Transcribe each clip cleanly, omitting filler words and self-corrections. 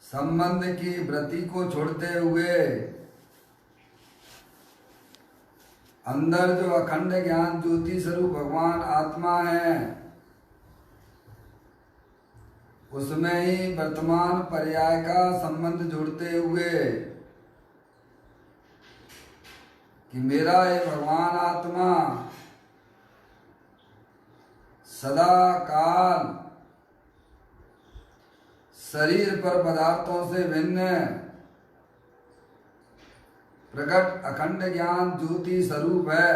संबंध की वृत्ति को छोड़ते हुए अंदर जो अखंड ज्ञान ज्योति स्वरूप भगवान आत्मा है, उसमें ही वर्तमान पर्याय का संबंध जोड़ते हुए कि मेरा ये भगवान आत्मा सदा काल शरीर पर पदार्थों से भिन्न प्रकट अखंड ज्ञान ज्योति स्वरूप है,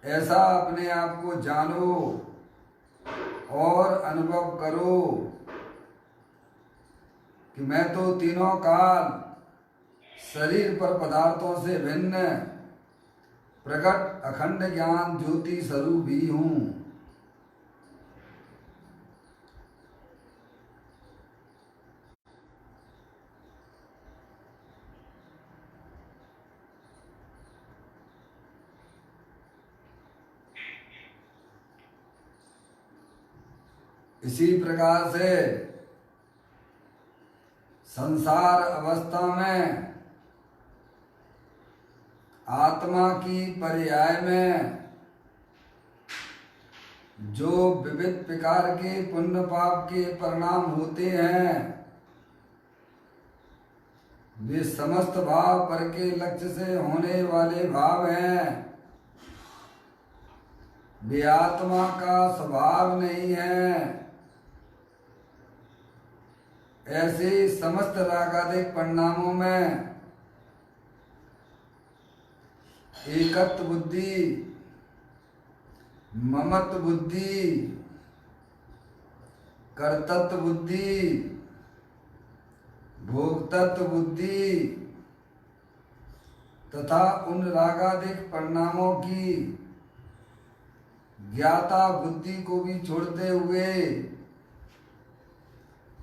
ऐसा अपने आप को जानो और अनुभव करो कि मैं तो तीनों काल शरीर पर पदार्थों से भिन्न प्रकट अखंड ज्ञान ज्योति स्वरूप ही हूँ। इसी प्रकार से संसार अवस्था में आत्मा की पर्याय में जो विविध प्रकार के पुण्य पाप के परिणाम होते हैं, वे समस्त भाव पर के लक्ष्य से होने वाले भाव हैं। वे आत्मा का स्वभाव नहीं है। ऐसे समस्त रागादिक परिणामों में एकत्व बुद्धि, ममत्व बुद्धि, कर्तृत्व बुद्धि, भोक्तृत्व बुद्धि तथा उन रागादिक परिणामों की ज्ञाता बुद्धि को भी छोड़ते हुए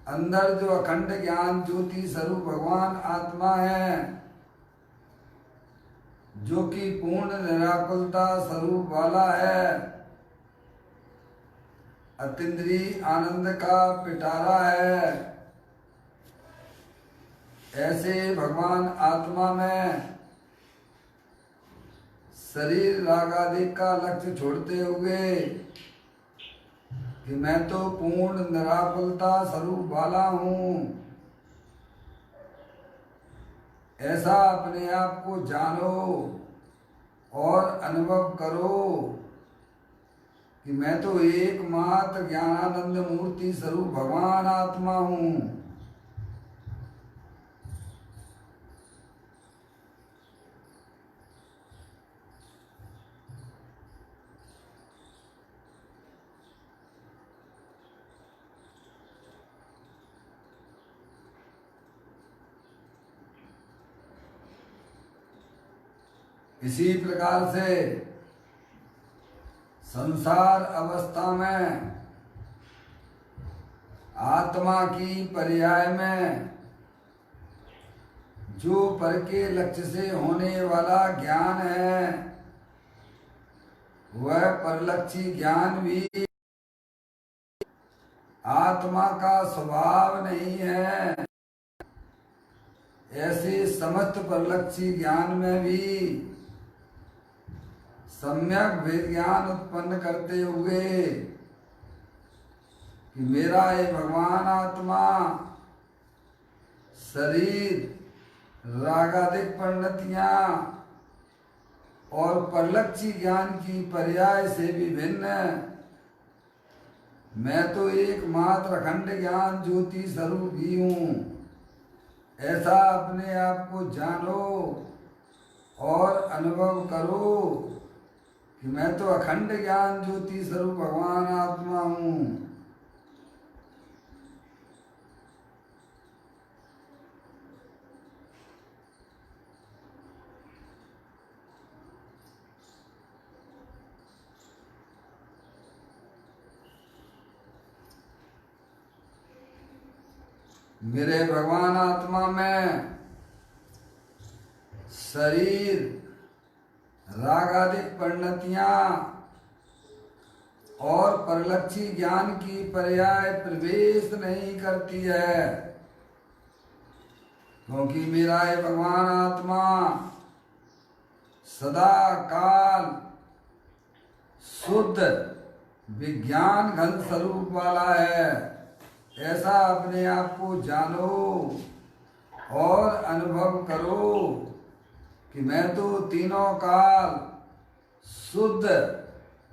अंदर जो अखंड ज्ञान ज्योति स्वरूप भगवान आत्मा है, जो कि पूर्ण निराकुलता स्वरूप वाला है, अतीन्द्रिय आनंद का पिटारा है, ऐसे भगवान आत्मा में शरीर रागादिक का लक्ष्य छोड़ते हुए कि मैं तो पूर्ण निराकुलता स्वरूप वाला हूँ, ऐसा अपने आप को जानो और अनुभव करो कि मैं तो एकमात्र ज्ञानानंद मूर्ति स्वरूप भगवान आत्मा हूँ। इसी प्रकार से संसार अवस्था में आत्मा की पर्याय में जो पर के लक्ष्य से होने वाला ज्ञान है, वह परलक्षी ज्ञान भी आत्मा का स्वभाव नहीं है। ऐसे समस्त परलक्षी ज्ञान में भी सम्यक वेद ज्ञान उत्पन्न करते हुए कि मेरा ये भगवान आत्मा शरीर रागादिक परिणतियां और परलक्षी ज्ञान की पर्याय से भी भिन्न, मैं तो एकमात्र अखंड ज्ञान ज्योति स्वरूप ही हूँ, ऐसा अपने आप को जानो और अनुभव करो कि मैं तो अखंड ज्ञान ज्योति स्वरूप भगवान आत्मा हूँ। मेरे भगवान आत्मा में शरीर रागादिक परिणतियां और परलक्षी ज्ञान की पर्याय प्रवेश नहीं करती है, क्योंकि मेरा ये भगवान आत्मा सदा काल शुद्ध विज्ञान घन स्वरूप वाला है। ऐसा अपने आप को जानो और अनुभव करो कि मैं तो तीनों काल शुद्ध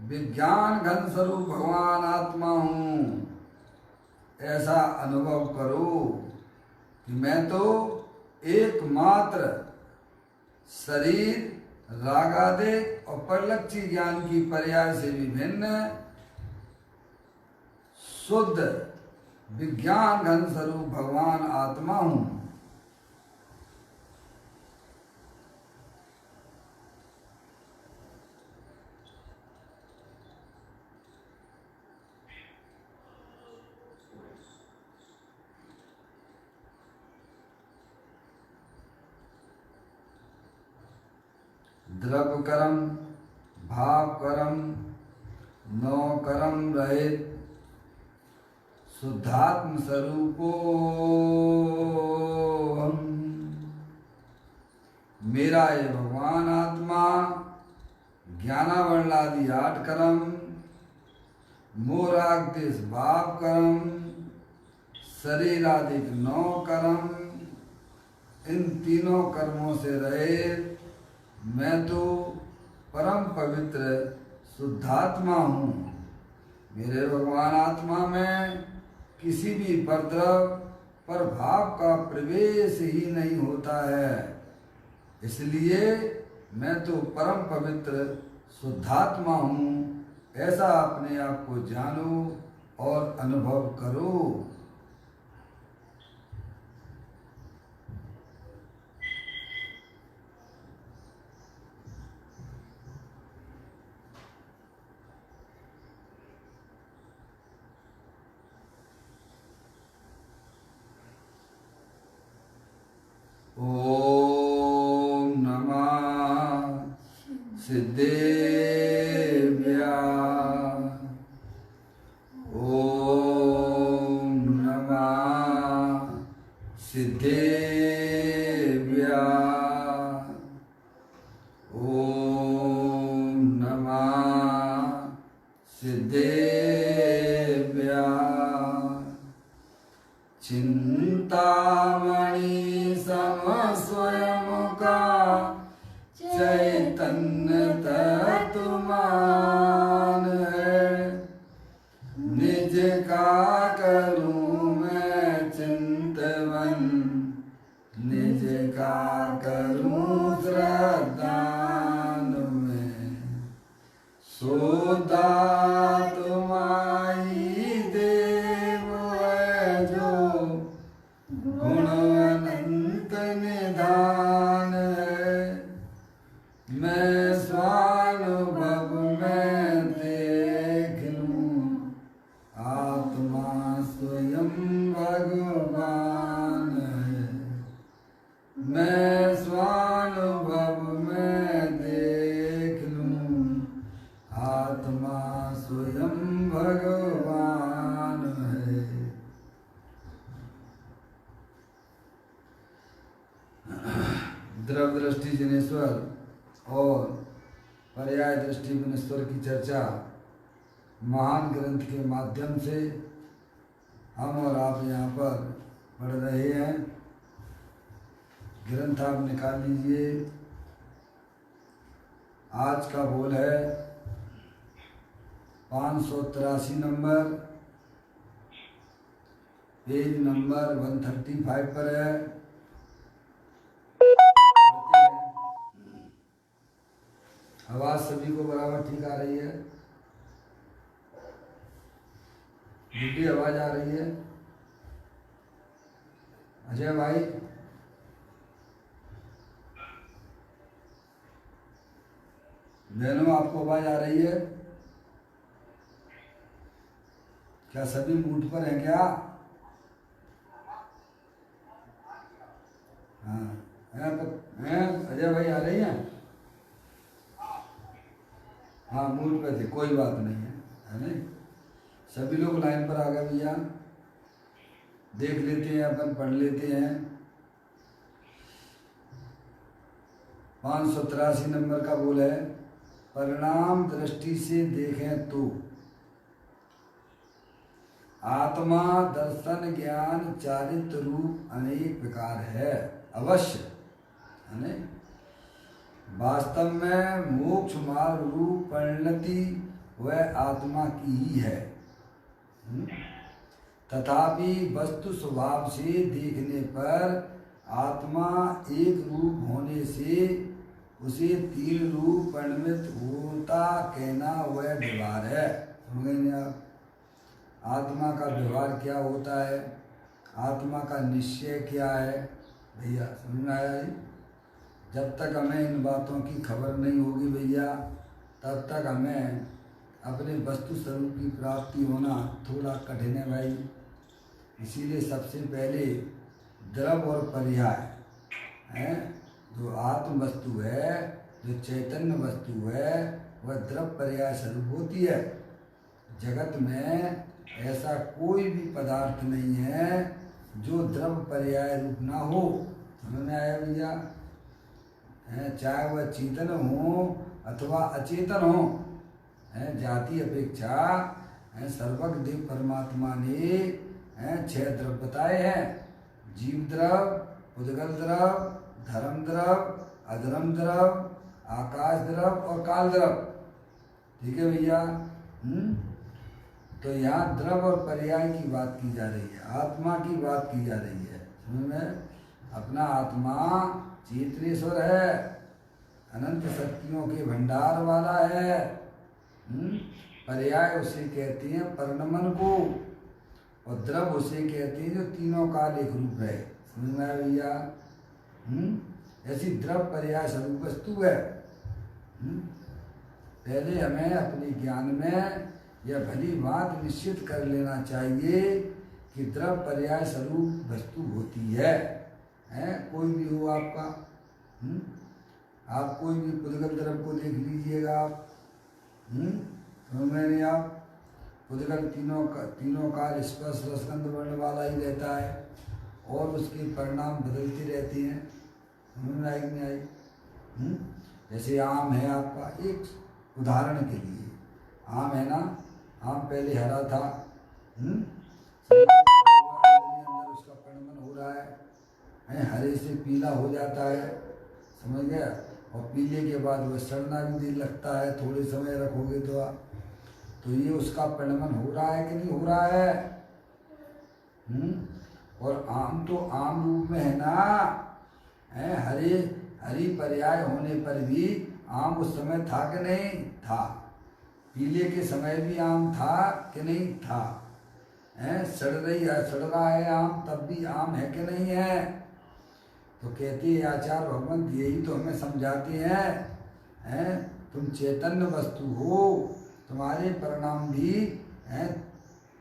विज्ञान घन स्वरूप भगवान आत्मा हूँ। ऐसा अनुभव करो कि मैं तो एकमात्र शरीर रागादिक और परलक्षी ज्ञान की पर्याय से विभिन्न शुद्ध विज्ञान घन स्वरूप भगवान आत्मा हूँ। द्रव्य कर्म भाव कर्म नौ कर्म रहित शुद्धात्म स्वरूपो हम। मेरा ये भगवान आत्मा ज्ञानावर्णादि 8 कर्म, मोराग देश भाव कर्म, शरीरादिक 9 कर्म, इन तीनों कर्मों से रहित मैं तो परम पवित्र शुद्धात्मा हूँ। मेरे भगवान आत्मा में किसी भी परद्रव पर भाव का प्रवेश ही नहीं होता है, इसलिए मैं तो परम पवित्र शुद्धात्मा हूँ। ऐसा अपने आप को जानो और अनुभव करो। ओम नमः सिद्धेभ्यः। ओम नमः सिद्धेभ्यः। ओम नमः सिद्धेभ्यः। चिंतामणि स्वयं का चैतन्य तत्वमान है, निज का करूं मैं चिंतवन, निज का करूं श्रद्धान में। सोदा तुम्हारी देव है जो गुण निधान है। मैं स्वानुभव में देख लूं आत्मा स्वयं भगवान है। मैं स्वानुभव में देख लूं आत्मा स्वयं भगवान है। द्रव्य दृष्टि जनेश्वर और पर्याय दृष्टि गुणेश्वर की चर्चा महान ग्रंथ के माध्यम से हम और आप यहाँ पर पढ़ रहे हैं। ग्रंथ आप निकाल लीजिए। आज का बोल है 583 नंबर, पेज नंबर 135 पर है। आवाज सभी को बराबर ठीक आ रही है? बुढ़ी आवाज आ रही है? अजय भाई, बहनों आपको आवाज आ रही है? क्या सभी मूड पर हैं क्या? हाँ हैं अजय भाई आ रही हैं? हाँ मूड पे थे, कोई बात नहीं है। है नहीं। सभी लोग लाइन पर आ गए भैया, देख लेते हैं, अपन पढ़ लेते हैं। 583 नंबर का बोल है, परिणाम दृष्टि से देखें तो आत्मा दर्शन ज्ञान चारित्र रूप अनेक प्रकार है अवश्य, है नहीं। वास्तव में मोक्ष मार्ग रूप परिणति वह आत्मा की ही है। तथापि वस्तु स्वभाव से देखने पर आत्मा एक रूप होने से उसे तीन रूप परिणमित होता कहना वह व्यवहार है। समझ गए आप? आत्मा का व्यवहार क्या होता है, आत्मा का निश्चय क्या है भैया, समझ में आया है? जब तक हमें इन बातों की खबर नहीं होगी भैया, तब तक हमें अपने वस्तु स्वरूप की प्राप्ति होना थोड़ा कठिन है भाई। इसीलिए सबसे पहले द्रव और पर्याय है, जो आत्म वस्तु है, जो चैतन्य वस्तु है, वह द्रव पर्याय स्वरूप होती है। जगत में ऐसा कोई भी पदार्थ नहीं है जो द्रव पर्याय रूप ना हो। समझ में आया भैया? चाहे वह चेतन हो अथवा अचेतन हो, जाति अपेक्षा सर्वज्ञ देव परमात्मा ने 6 द्रव बताए हैं, जीव द्रव, उद्गल द्रव, धर्म द्रव, अधर्म द्रव, आकाश द्रव और काल द्रव। ठीक है भैया? तो यहाँ द्रव और पर्याय की बात की जा रही है, आत्मा की बात की जा रही है। समझ में? अपना आत्मा चेतनेश्वर है, अनंत शक्तियों के भंडार वाला है। पर्याय उसे कहते हैं परिणमन को, और द्रव उसे कहते हैं जो तीनों काल एक रूप है। समझ में आया भैया? ऐसी द्रव पर्याय स्वरूप वस्तु है। पहले हमें अपने ज्ञान में यह भली बात निश्चित कर लेना चाहिए कि द्रव पर्याय स्वरूप वस्तु होती है। कोई भी हो आपका, आप कोई भी पुद्गल द्रव को देख लीजिएगा आप, समझ में नहीं? आप पुद्गल तीनों काल स्पर्श रसगंध वर्ण वाला ही रहता है और उसके परिणाम बदलते रहते हैं। समझ में आई कि नहीं आई? जैसे आम है आपका, एक उदाहरण के लिए आम है ना, आम पहले हरा था, अंदर उसका परिणमन हो रहा है, हरे से पीला हो जाता है, समझ गया? और पीले के बाद वह सड़ना भी दिल लगता है, थोड़े समय रखोगे तो आप, तो ये उसका परिणमन हो रहा है कि नहीं हो रहा है? और आम तो आम रूप में है ना, हरी पर्याय होने पर भी आम उस समय था कि नहीं था? पीले के समय भी आम था कि नहीं था? सड़ रहा है आम, तब भी आम है कि नहीं है? तो कहते हैं आचार्य भगवंत यही तो हमें समझाते हैं, तुम चैतन्य वस्तु हो, तुम्हारे परिणाम भी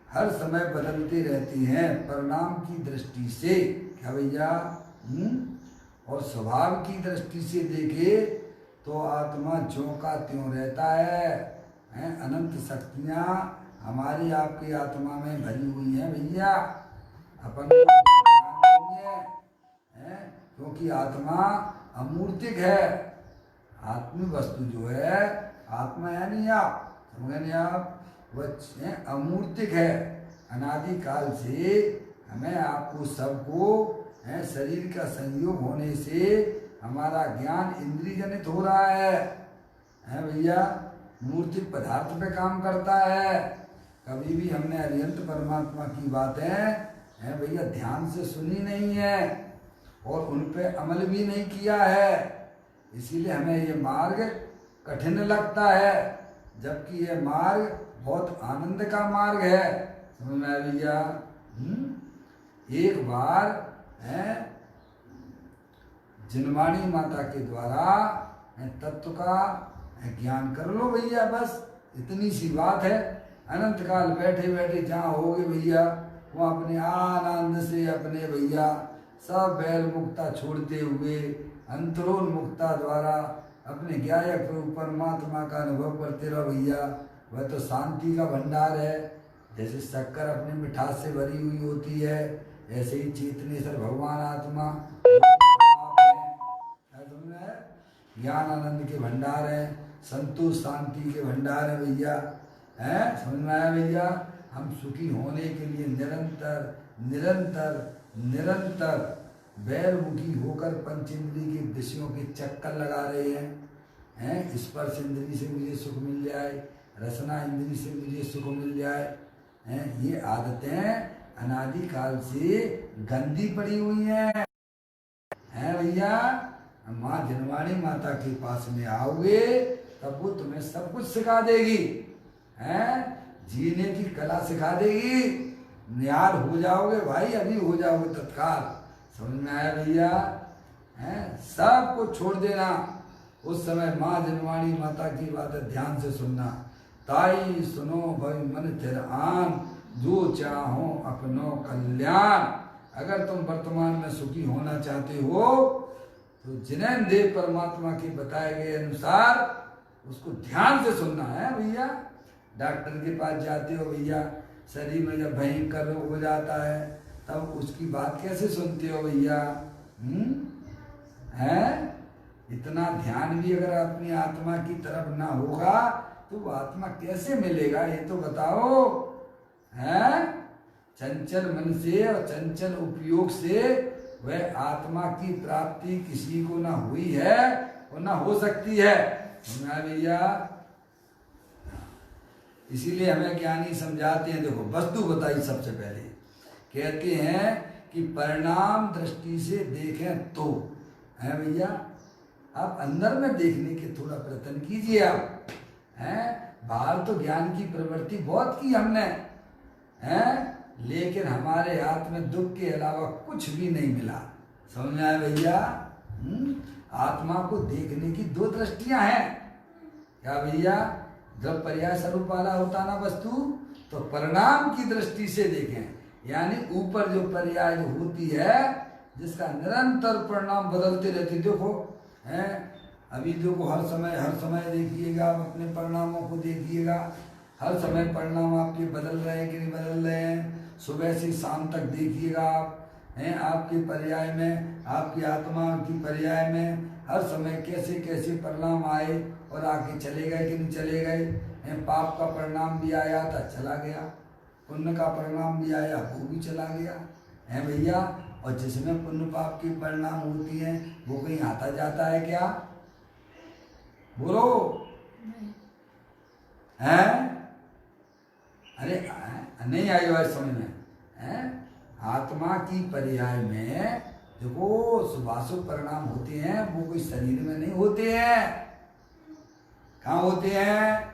हर समय बदलते रहते हैं परिणाम की दृष्टि से। क्या भैया? और स्वभाव की दृष्टि से देखे तो आत्मा ज्यों का त्यों रहता है। अनंत शक्तियाँ हमारी आपकी आत्मा में भरी हुई हैं भैया, अपन को नहीं है, क्योंकि आत्मा अमूर्तिक है। आत्मी वस्तु जो है, आत्मा है नहीं आप, समझ नहीं आप? वह अमूर्तिक है। अनादिकाल से हमें आपको सबको शरीर का संयोग होने से हमारा ज्ञान इंद्रिय जनित हो रहा है भैया, मूर्तिक पदार्थ पे काम करता है। कभी भी हमने अरिहंत परमात्मा की बातें भैया ध्यान से सुनी नहीं है और उन पे अमल भी नहीं किया है, इसीलिए हमें ये मार्ग कठिन लगता है, जबकि ये मार्ग बहुत आनंद का मार्ग है। समझ में आया भैया? एक बार जिनवाणी माता के द्वारा तत्व का ज्ञान कर लो भैया, बस इतनी सी बात है। अनंत काल बैठे बैठे जहाँ होगे भैया, वो अपने आनंद से अपने भैया सब बैल मुक्ता छोड़ते हुए अंतरोन मुक्ता द्वारा अपने ज्ञायक रूप परमात्मा का अनुभव करते रहो भैया, वह तो शांति का भंडार है। जैसे शक्कर अपनी मिठास से भरी हुई होती है, ऐसे ही चेतनेश्वर भगवान आत्मा ज्ञान आनंद के भंडार है, संतोष शांति के भंडार है भैया। है, समझ में आया भैया? हम सुखी होने के लिए निरंतर निरंतर निरंतर बैरमुखी होकर पंचेंद्रिय के विषयों के चक्कर लगा रहे हैं। स्पर्श इंद्री से मुझे सुख मिल जाए, रसना इंद्री से मुझे सुख मिल जाए, ये आदतें अनादिकाल से गंदी पड़ी हुई हैं। भैया, माँ जनवाणी माता के पास में आओगे तब वो तुम्हें सब कुछ सिखा देगी, जीने की कला सिखा देगी। निहाल हो जाओगे भाई, अभी हो जाओगे तत्काल। समझ में आया भैया? सब कुछ छोड़ देना। उस समय माँ जनवाणी माता की बात ध्यान से सुनना। ताई सुनो भाई मन तेरा आन, जो चाहो अपनो कल्याण। अगर तुम वर्तमान में सुखी होना चाहते हो तो जिन्हें देव परमात्मा के बताए गए अनुसार उसको ध्यान से सुनना है भैया। डॉक्टर के पास जाते हो भैया, शरीर में जब भयंकर रोग हो जाता है तब उसकी बात कैसे सुनते हो भैया? इतना ध्यान भी अगर अपनी आत्मा की तरफ ना होगा तो वो आत्मा कैसे मिलेगा, ये तो बताओ। चंचल मन से और चंचल उपयोग से वह आत्मा की प्राप्ति किसी को ना हुई है और ना हो सकती है भैया। इसीलिए हमें ज्ञानी समझाते हैं, देखो वस्तु बताई सबसे पहले, कहते हैं कि परिणाम दृष्टि से देखें तो, है भैया। आप अंदर में देखने के थोड़ा प्रयत्न कीजिए आप, बाहर तो ज्ञान की प्रवृत्ति बहुत की हमने, लेकिन हमारे हाथ में दुख के अलावा कुछ भी नहीं मिला। समझ में आया भैया? आत्मा को देखने की दो दृष्टियां हैं क्या भैया? जब पर्याय स्वरूप वाला होता ना वस्तु, तो परिणाम की दृष्टि से देखें, यानी ऊपर जो पर्याय जो होती है जिसका निरंतर परिणाम बदलते रहते। देखो अभी देखो हर समय देखिएगा, आप अपने परिणामों को देखिएगा, हर समय परिणाम आपके बदल रहे हैं कि नहीं बदल रहे हैं। सुबह से शाम तक देखिएगा आप, आपके पर्याय में, आपकी आत्मा की पर्याय में हर समय कैसे कैसे परिणाम आए और आके चले गए कि नहीं चले गए। पाप का परिणाम भी आया था, चला गया, पुण्य का परिणाम भी आया, वो भी चला गया, है भैया। और जिसमें पुण्य पाप की परिणाम होती हैं वो कहीं आता जाता है क्या? बोलो। अरे नहीं आई बात समझ में। आत्मा की पर्याय में देखो शुभाशुभ परिणाम होते हैं, वो कोई शरीर में नहीं होते हैं। कहाँ होते हैं?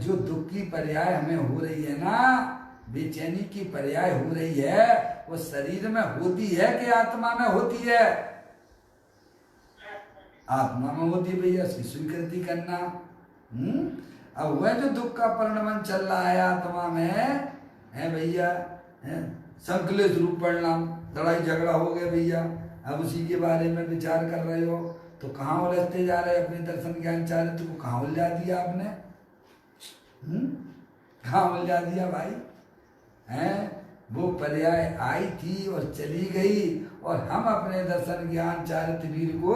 जो दुख की पर्याय हमें हो रही है ना, बेचैनी की पर्याय हो रही है, वो शरीर में होती है कि आत्मा में होती है? आत्मा में होती है भैया, इसकी स्वीकृति करना। अब वह जो दुख का परिणाम चल रहा है आत्मा में है भैया, संकलित रूप परिणाम, लड़ाई झगड़ा हो गया भैया, अब उसी के बारे में विचार कर रहे हो तो कहाँ उलझते जा रहे? अपने दर्शन ज्ञान चारित्र को कहाँ उलझा दिया आपने? कहाँ उलझा दिया भाई? वो पर्याय आई थी और चली गई, और हम अपने दर्शन ज्ञान चारित्र वीर को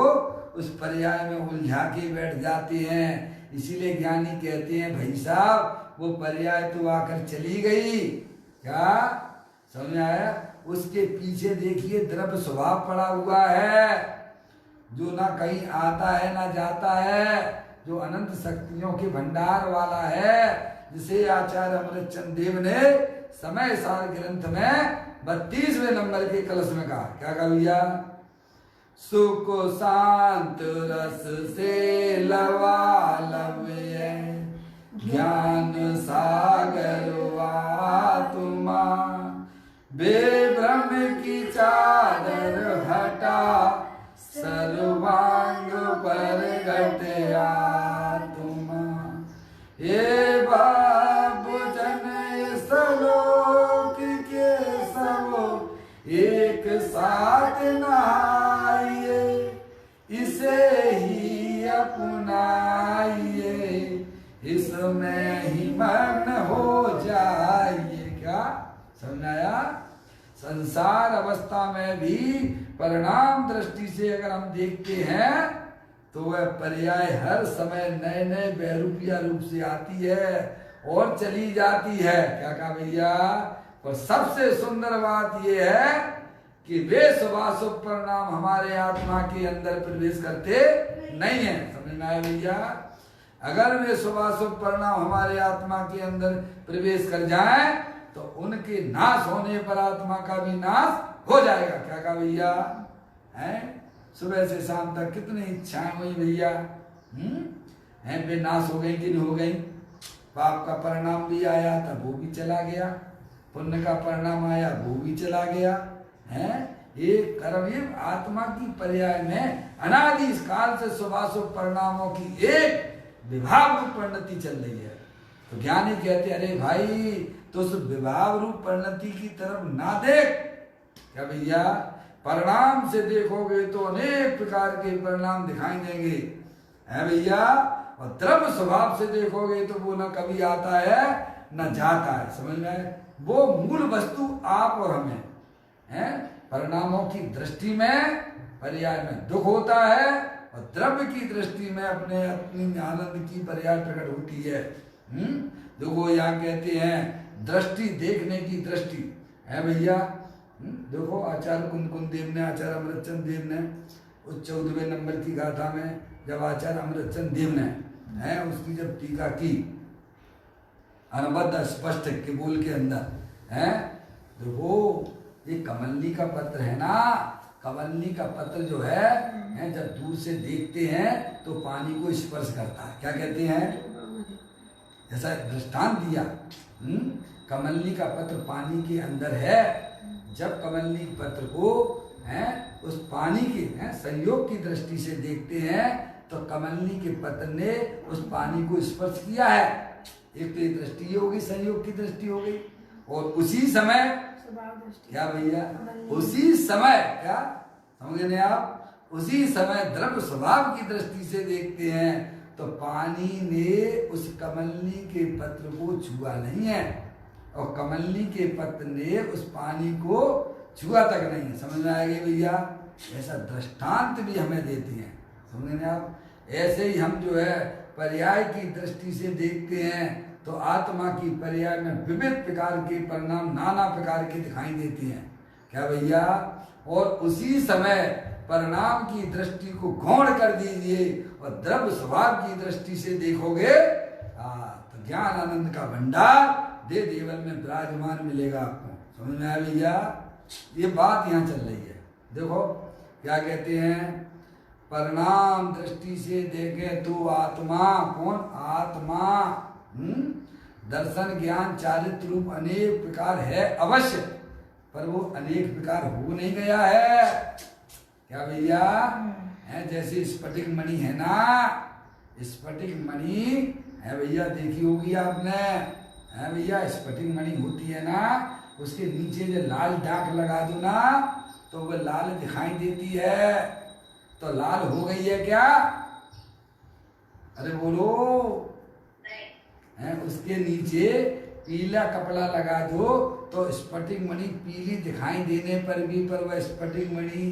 उस पर्याय में उलझा के बैठ जाते हैं। इसीलिए ज्ञानी कहते हैं भाई साहब वो पर्याय तो आकर चली गई, क्या समझ आया? उसके पीछे देखिए द्रव्य स्वभाव पड़ा हुआ है, जो ना कहीं आता है ना जाता है, जो अनंत शक्तियों के भंडार वाला है, जिसे आचार्य अमृतचंद देव ने समय सार ग्रंथ में 32वें नंबर के कलश में कहा। क्या कहा भैया? सुख शांत रस से लवालब ज्ञान सागर तुमा, बेभ्रम की चादर हटा सर्वांग पर गटया तुमा। ये बाबू जन सलोक के सब एक साथ नहाइए, इसे ही अपनाइए, इस में ही मग्न हो जाइए। क्या समझ आया? संसार अवस्था में भी परिणाम दृष्टि से अगर हम देखते हैं तो वह पर्याय हर समय नए नए बेरूपिया रूप से आती है और चली जाती है। क्या कहा भैया? और सबसे सुंदर बात यह है कि वे शुभाशुभ परिणाम हमारे आत्मा के अंदर प्रवेश करते नहीं है। समझ में आया भैया? अगर वे शुभाशुभ परिणाम हमारे आत्मा के अंदर प्रवेश कर जाएं तो उनके नाश होने पर आत्मा का भी नाश हो जाएगा। क्या कहा भैया? हैं सुबह से शाम तक कितनी इच्छाएं हुई भैया, हैं वे नाश हो गई कि नहीं हो गई? पाप का परिणाम भी आया तब वो भी चला गया, पुण्य का परिणाम आया वो भी चला गया। हैं ये कर्म ये आत्मा की पर्याय में अनादि इस काल से शुभाशुभ परिणामों की एक विभाग रूप परिणति चल रही है। तो ज्ञानी कहते अरे भाई तो उस विभाग रूप परिणति की तरफ ना देख। क्या भैया? परिणाम से देखोगे तो अनेक प्रकार के परिणाम दिखाई देंगे, है भैया? और द्रव्य स्वभाव से देखोगे तो वो न कभी आता है न जाता है। समझ में? वो मूल वस्तु आप और हमें है। परिणामों की दृष्टि में पर्याय में दुख होता है और द्रव्य की दृष्टि में अपनी आनंद की पर्याय प्रकट होती है। देखो यहाँ कहते हैं दृष्टि, देखने की दृष्टि है भैया। देखो आचार्य कुंद देव ने, आचार्य अमृतचंद देव ने उस 14वें नंबर की गाथा में जब आचार्य अमृतचंद देव ने है उसकी जब टीका की अनबद्ध स्पष्ट के बोल के अंदर है, देखो ये कमलनी का पत्र है ना, कमलनी का पत्र जो है जब दूर से देखते हैं तो पानी को स्पर्श करता है। क्या कहते हैं? ऐसा दृष्टांत दिया। कमलनी का पत्र पानी के अंदर है, जब कमलनी पत्र को है उस पानी के संयोग की दृष्टि से देखते हैं तो कमलनी के पत्र ने उस पानी को स्पर्श किया है। एक तो ये दृष्टि हो गई, संयोग की दृष्टि हो गई। और उसी समय क्या भैया? उसी समय क्या समझे नहीं आप? उसी समय द्रव्य स्वभाव की दृष्टि से देखते हैं तो पानी ने उस कमलनी के पत्र को छुआ नहीं है और कमलनी के पत्र ने उस पानी को छुआ तक नहीं है। समझ में आएगी भैया? ऐसा दृष्टांत भी हमें देती हैं। समझे आप? ऐसे ही हम जो है पर्याय की दृष्टि से देखते हैं तो आत्मा की पर्याय में विविध प्रकार के परिणाम नाना प्रकार के दिखाई देती हैं। क्या भैया? और उसी समय परिणाम की दृष्टि को गौण कर दीजिए और द्रव्य स्वभाव की दृष्टि से देखोगे तो ज्ञान आनंद का भंडार दे देवल में विराजमान मिलेगा आपको। समझ में आया भैया? ये बात यहाँ चल रही है। देखो क्या कहते हैं, परिणाम दृष्टि से देखें तो आत्मा, कौन? आत्मा दर्शन ज्ञान चारित्र रूप अनेक प्रकार है अवश्य, पर वो अनेक प्रकार हो नहीं गया है। क्या भैया? है जैसे स्फटिक मणि है ना, स्फटिक मणि है भैया, देखी होगी आपने, है भैया? स्फटिक मणि होती है ना, उसके नीचे जो लाल दाग लगा दो ना तो वो लाल दिखाई देती है। तो लाल हो गई है क्या? अरे बोलो। है उसके नीचे पीला कपड़ा लगा दो तो स्फटिक मणि पीली दिखाई देने पर भी पर वह स्फटिक मणि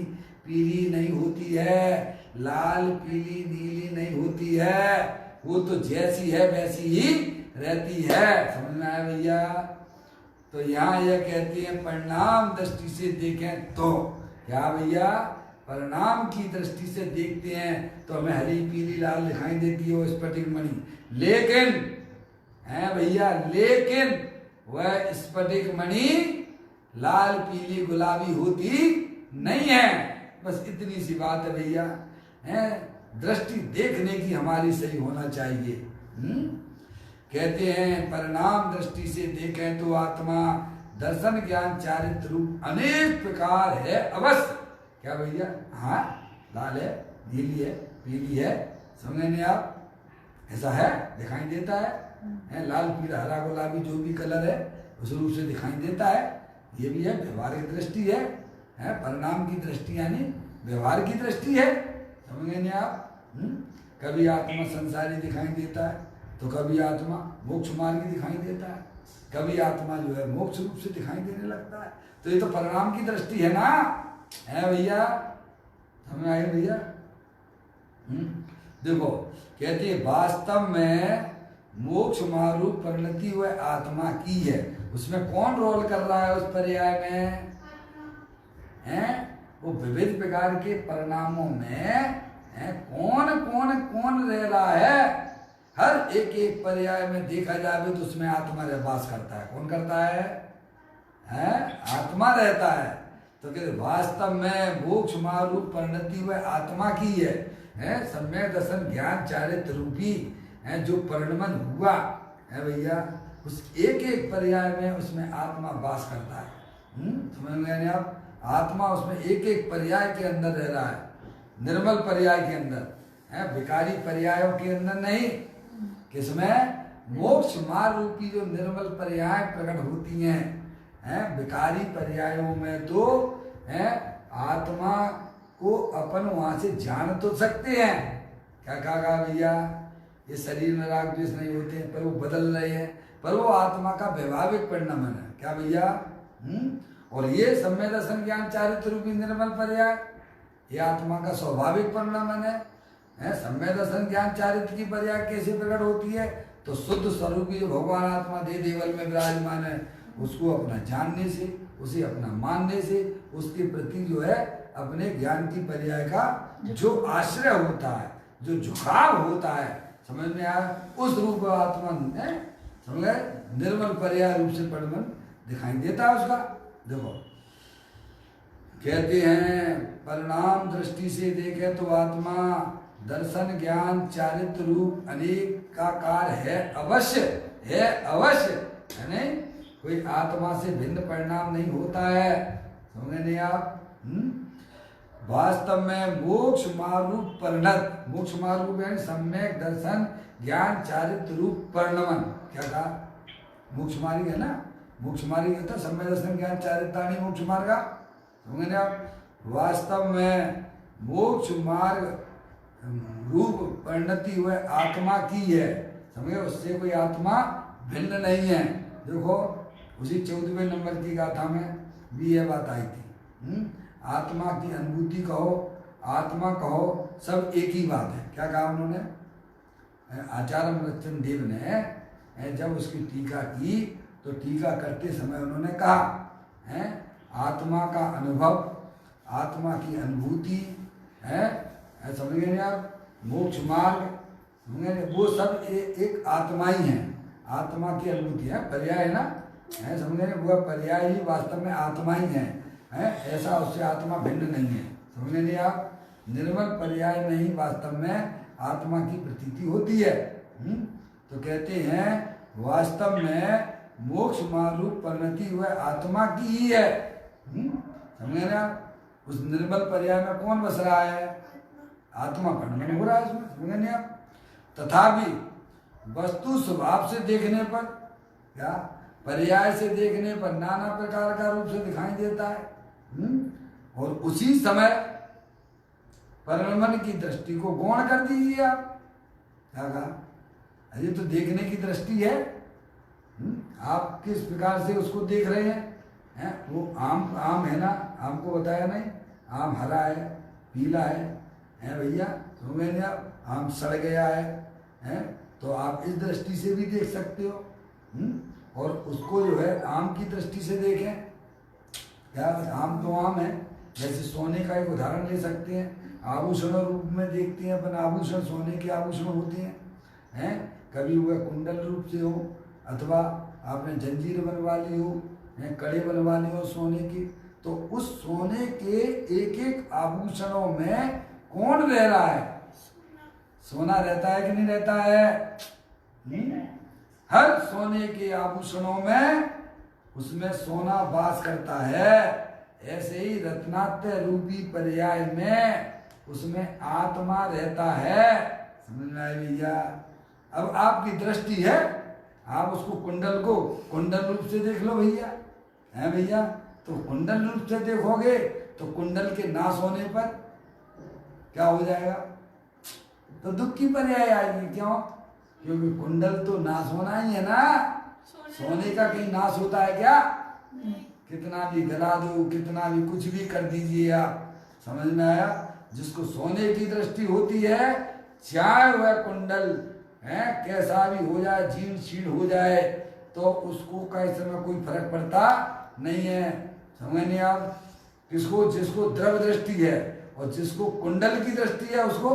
पीली नहीं होती है, लाल पीली नीली नहीं होती है, वो तो जैसी है वैसी ही रहती है। समझ में आया भैया? तो यहाँ यह कहती है परिणाम दृष्टि से देखें तो क्या भैया? परिणाम की दृष्टि से देखते हैं तो हमें हरी पीली लाल दिखाई देती है वो स्फटिक मणि, लेकिन है भैया, लेकिन वह स्फटिक मणि लाल पीली गुलाबी होती नहीं है। बस इतनी सी बात है भैया। है दृष्टि देखने की हमारी सही होना चाहिए। कहते हैं परिणाम दृष्टि से देखें तो आत्मा दर्शन ज्ञान चारित्र रूप अनेक प्रकार है अवश्य। क्या भैया? हाँ, लाल है, नीली है, पीली है, समझे नहीं आप? ऐसा है, दिखाई देता है, लाल पीला हरा गुलाबी जो भी कलर है उस रूप से दिखाई देता है। ये भी है व्यवहारिक दृष्टि है, परिणाम की दृष्टि यानी व्यवहार की दृष्टि है। समझे नहीं आप? कभी आत्मा संसारी दिखाई देता है, तो कभी आत्मा मोक्ष मार्ग दिखाई देता है, कभी आत्मा जो है मोक्ष रूप से दिखाई देने लगता है। तो ये तो परिणाम की दृष्टि है ना, है भैया, समझ आए भैया? देखो कहते हैं वास्तव में मोक्ष मार्ग परिणति वह आत्मा की है। उसमें कौन रोल कर रहा है उस पर्याय में? हैं वो विविध प्रकार के परिणामों में कौन कौन कौन रह रहा है? हर एक एक पर्याय में देखा जाए तो उसमें आत्मा वास करता है। कौन करता है? आत्मा रहता है। तो कहते वास्तव में मोक्ष मार्ग परिणति वह आत्मा की है सम्यक दर्शन ज्ञान चारित्र रूपी है जो परिणमन हुआ है भैया, उस एक एक पर्याय में उसमें आत्मा वास करता है। समझ गए आप? आत्मा उसमें एक एक पर्याय के अंदर रह रहा है, निर्मल पर्याय के अंदर है, विकारी पर्यायों के अंदर नहीं। किसमें? मोक्ष मार्ग रूपी जो निर्मल पर्याय प्रकट होती हैं विकारी पर्यायों में तो आत्मा को अपन वहां से जान तो सकते हैं। क्या कहा भैया? ये शरीर में राग द्वेष नहीं होते हैं, पर वो बदल रहे हैं, पर वो आत्मा का वैभाविक परिणाम है। क्या भैया? और ये सम्यक दर्शन ज्ञान चारित्र रूपी निर्मल पर्याय ये आत्मा का स्वाभाविक परिणाम है। सम्यक दर्शन ज्ञान चारित्र की पर्याय कैसे प्रकट होती है? तो शुद्ध स्वरूपी जो भगवान आत्मा दे देवल में विराजमान है उसको अपना जानने से, उसे अपना मानने से, उसके प्रति जो है अपने ज्ञान की पर्याय का जो आश्रय होता है, जो झुकाव होता है, समझ में आया? उस रूप आत्मा समझ गए निर्मल पर्याय रूप से परिणाम दिखाई देता है उसका। देखो कहते हैं परिणाम दृष्टि से देखे तो आत्मा दर्शन ज्ञान चारित्र रूप अनेक का कार्य है अवश्य, है नहीं? कोई आत्मा से भिन्न परिणाम नहीं होता है। समझे नहीं आप? वास्तव में मोक्ष मार्ग परिणत, मोक्ष मार्ग यानी सम्यक दर्शन ज्ञान चारित्र रूप परिणमन। क्या कहा? मोक्ष मार्ग है ना, मोक्ष मार्ग होता है सम्यक दर्शन ज्ञान चारित्राणी मोक्ष मार्ग। समझे आप? वास्तव में मोक्ष मार्ग रूप परिणति हुए आत्मा की है। समझे? उससे कोई आत्मा भिन्न नहीं है। देखो उसी 14वें नंबर की गाथा में भी यह बात आई थी। आत्मा की अनुभूति कहो, आत्मा कहो, सब एक ही बात है। क्या कहा उन्होंने? आचार्य मृत्यु देव ने जब उसकी टीका की तो टीका करते समय उन्होंने कहा आत्मा का अनुभव, आत्मा की अनुभूति है, समझ गए आप? मोक्ष मार्ग वो सब एक आत्मा ही है। आत्मा की अनुभूति है, पर्याय है ना, समझ गए? वह पर्याय ही वास्तव में आत्मा ही है ऐसा उससे आत्मा भिन्न नहीं है। समझ नहीं आप? निर्मल पर्याय में ही वास्तव में आत्मा की प्रतीति होती है। तो कहते हैं वास्तव में मोक्ष मार्ग परिणति वह आत्मा की ही है। समझे ना? उस निर्मल पर्याय में कौन बस रहा है? आत्मा परिणमन हो रहा है उसमें। समझे नहीं आप? तथापि वस्तु स्वभाव से देखने पर, क्या पर्याय से देखने पर नाना प्रकार का रूप से दिखाई देता है। और उसी समय परिणमन की दृष्टि को गौण कर दीजिए आप। क्या कहा? ये तो देखने की दृष्टि है। आप किस प्रकार से उसको देख रहे हैं? वो आम है ना, आम को बताया नहीं, आम हरा है, पीला है भैया, समझ नहीं आप? आम सड़ गया है तो आप इस दृष्टि से भी देख सकते हो। और उसको जो है आम की दृष्टि से देखें। क्या आम तो आम है। जैसे सोने का एक उदाहरण ले सकते हैं, आभूषण रूप में देखते हैं अपन, आभूषण सोने के आभूषण होते हैं कभी वह कुंडल रूप से हो, अथवा आपने जंजीर बनवा ली हो, कड़े बनवा ली हो सोने की, तो उस सोने के एक एक आभूषणों में कौन रह रहा है? सोना रहता है कि नहीं रहता है? हर सोने के आभूषणों में उसमें सोना वास करता है। ऐसे ही रत्नात्य रूपी पर्याय में उसमें आत्मा रहता है। समझ में आया भैया? अब आपकी दृष्टि है, आप उसको कुंडल को कुंडल रूप से देख लो भैया, है भैया? तो कुंडल रूप से देखोगे तो कुंडल के नाश होने पर क्या हो जाएगा? तो दुख की पर्याय आएगी। क्यों? क्योंकि कुंडल तो नाश होना ही है ना। सोने का कहीं नाश होता है क्या? कितना भी गला दो, कितना भी कुछ भी कर दीजिए आप, समझ में आया? जिसको सोने की दृष्टि होती है, चाहे वह कुंडल है कैसा भी हो जाए, जीर्ण शीर्ण हो जाए, तो उसको कैसे में कोई फर्क पड़ता नहीं है। समझ नहीं आप? किसको? जिसको द्रव दृष्टि है और जिसको कुंडल की दृष्टि है उसको